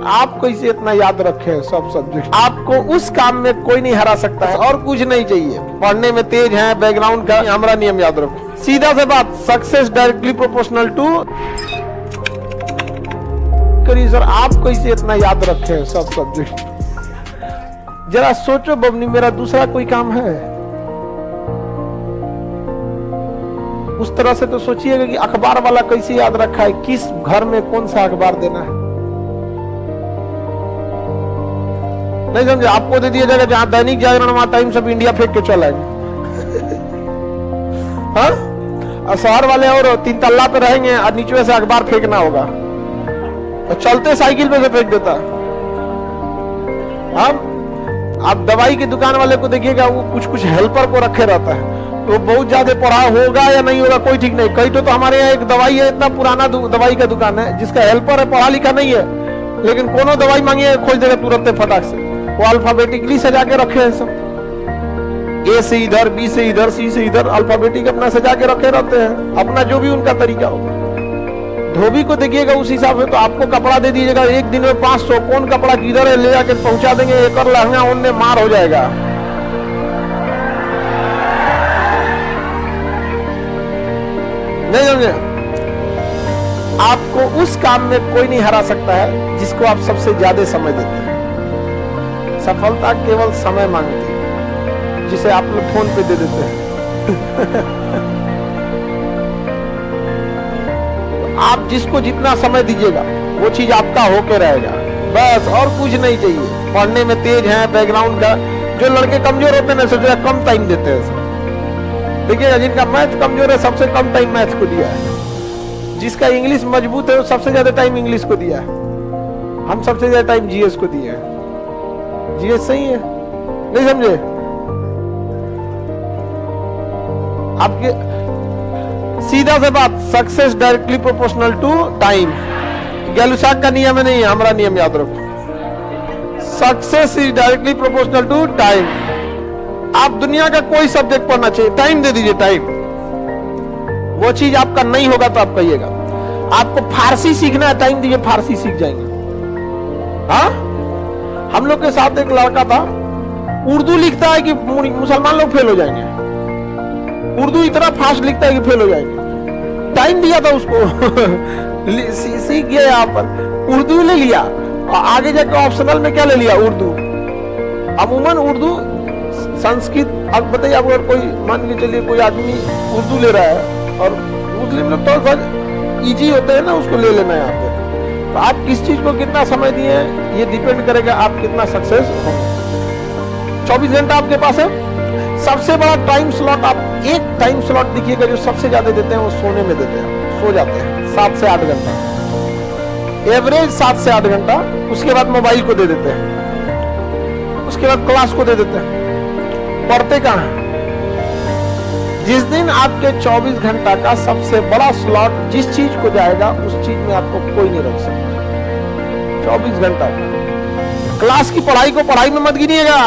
आपको इसे इतना याद रखे सब सब्जेक्ट, आपको उस काम में कोई नहीं हरा सकता है और कुछ नहीं चाहिए। पढ़ने में तेज है, बैकग्राउंड का हमारा नियम याद रखो। सीधा से बात, सक्सेस डायरेक्टली प्रोपोर्शनल टू करिए सर। आपको इसे इतना याद रखे सब सब्जेक्ट। जरा सोचो बबनी, मेरा दूसरा कोई काम है? उस तरह से तो सोचिएगा कि अखबार वाला कैसे याद रखा है, किस घर में कौन सा अखबार देना है। नहीं समझे? आपको दे दिया जाएगा जहां दैनिक जागरण वहां टाइम्स ऑफ इंडिया फेंक के चलाएंगे। हाँ, शहर वाले और 3 तल्ला पे रहेंगे और नीचे से अखबार फेंकना होगा और चलते साइकिल पे से फेंक देता। आप दवाई की दुकान वाले को देखिएगा, वो कुछ हेल्पर को रखे रहता है, तो बहुत ज्यादा पढ़ा होगा या नहीं होगा कोई ठीक नहीं। कई तो हमारे यहाँ एक दवाई है, इतना पुराना दवाई का दुकान है जिसका हेल्पर है, पढ़ा लिखा नहीं है, लेकिन कोनो दवाई मांगिए खोज देगा तुरंत फटाक से। वो अल्फाबेटिकली सजा के रखे हैं सब, ए से इधर, बी से इधर, सी से इधर, अल्फाबेटिक अपना सजा के रखे रहते हैं, अपना जो भी उनका तरीका होगा। धोबी को देखिएगा उस हिसाब से, तो आपको कपड़ा दे दीजिएगा एक दिन में 500, कौन कपड़ा किधर है ले जाके पहुंचा देंगे, एक और लहंगा उनने मार हो जाएगा। नहीं समझे? आपको उस काम में कोई नहीं हरा सकता है जिसको आप सबसे ज्यादा समय देते हैं। सफलता केवल समय मांगती है, जिसे आप लोग फोन पे दे देते हैं। आप जिसको जितना समय दीजिएगा वो चीज आपका होके रहेगा, बस और कुछ नहीं चाहिए। पढ़ने में तेज है, बैकग्राउंड का, जो लड़के कमजोर होते हैं ना सोचा कम टाइम देते हैं। देखिएगा जिनका मैथ कमजोर है सबसे कम टाइम मैथ को दिया है, जिसका इंग्लिश मजबूत है वो सबसे ज्यादा टाइम इंग्लिश को दिया है। हम सबसे ज्यादा टाइम जीएस को दिया है। जीएस सही है, नहीं समझे? आपके सीधा से बात, success directly proportional to time. Gay Lussac का नियम नहीं है, हमारा नियम याद रखो। Success is directly proportional to time. आप दुनिया का कोई सब्जेक्ट पढ़ना चाहिए, टाइम दे दीजिए, टाइम। वो चीज आपका नहीं होगा तो आप कहिएगा। आपको फारसी सीखना है, टाइम दीजिए, फारसी सीख जाएंगे। हाँ, हम लोग के साथ एक लड़का था, उर्दू लिखता है कि मुसलमान लोग फेल हो जाएंगे। उर्दू इतना फास्ट लिखता है कि फेल हो जाएंगे। टाइम दिया था उसको, सीख गया। यहाँ पर उर्दू ले लिया और आगे जाकर ऑप्शनल में क्या ले लिया, उर्दू। अमूमन उर्दू, संस्कृत, अब बताइए आप अगर कोई मान के चलिए कोई आदमी उर्दू ले रहा है और मुस्लिम लोग तो इजी होते हैं ना, उसको ले लेना है यहाँ पे। तो आप किस चीज को कितना समय दिए ये डिपेंड करेगा आप कितना सक्सेस होंगे। 24 घंटा आपके पास है, सबसे बड़ा टाइम स्लॉट आप एक टाइम स्लॉट देखिएगा जो सबसे ज्यादा देते हैं वो सोने में देते हैं। सो जाते हैं 7 से 8 घंटा, एवरेज 7 से 8 घंटा। उसके बाद मोबाइल को दे देते हैं, उसके बाद क्लास को दे देते हैं। पढ़ते कहाँ हैं? जिस दिन आपके 24 घंटा का सबसे बड़ा स्लॉट जिस चीज को जाएगा उस चीज में आपको कोई नहीं रोक सकता। 24 घंटा क्लास की पढ़ाई को पढ़ाई में मत गिनिएगा,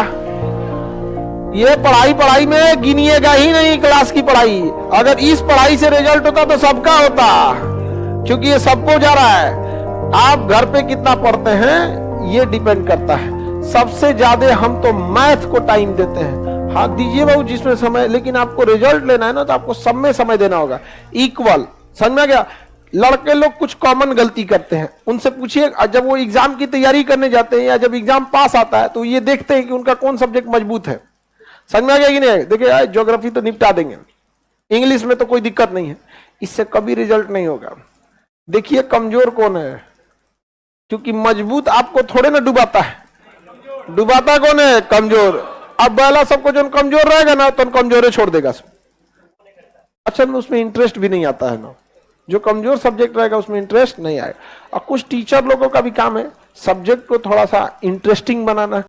ये पढ़ाई में गिनिएगा ही नहीं। क्लास की पढ़ाई, अगर इस पढ़ाई से रिजल्ट होता तो सबका होता, क्योंकि ये सबको जा रहा है। आप घर पे कितना पढ़ते हैं ये डिपेंड करता है। सबसे ज्यादा हम तो मैथ को टाइम देते हैं। हाँ दीजिए बाबू जिसमें समय, लेकिन आपको रिजल्ट लेना है ना तो आपको सब में समय देना होगा, इक्वल। समझ में आ गया? लड़के लोग कुछ कॉमन गलती करते हैं, उनसे पूछिए जब वो एग्जाम की तैयारी करने जाते हैं या जब एग्जाम पास आता है तो ये देखते हैं कि उनका कौन सब्जेक्ट मजबूत है। समझ में आ गया कि नहीं? देखिए ज्योग्राफी तो निपटा देंगे, इंग्लिश में तो कोई दिक्कत नहीं है, इससे कभी रिजल्ट नहीं होगा। देखिए कमजोर कौन है, क्योंकि मजबूत आपको थोड़े ना डुबाता है, डुबाता कौन है? कमजोर। अब पहला सबको जो कमजोर रहेगा ना तो कमजोर छोड़ देगा सब। अच्छा में उसमें इंटरेस्ट भी नहीं आता है ना, जो कमजोर सब्जेक्ट रहेगा उसमें इंटरेस्ट नहीं आएगा। और कुछ टीचर लोगों का भी काम है सब्जेक्ट को थोड़ा सा इंटरेस्टिंग बनाना।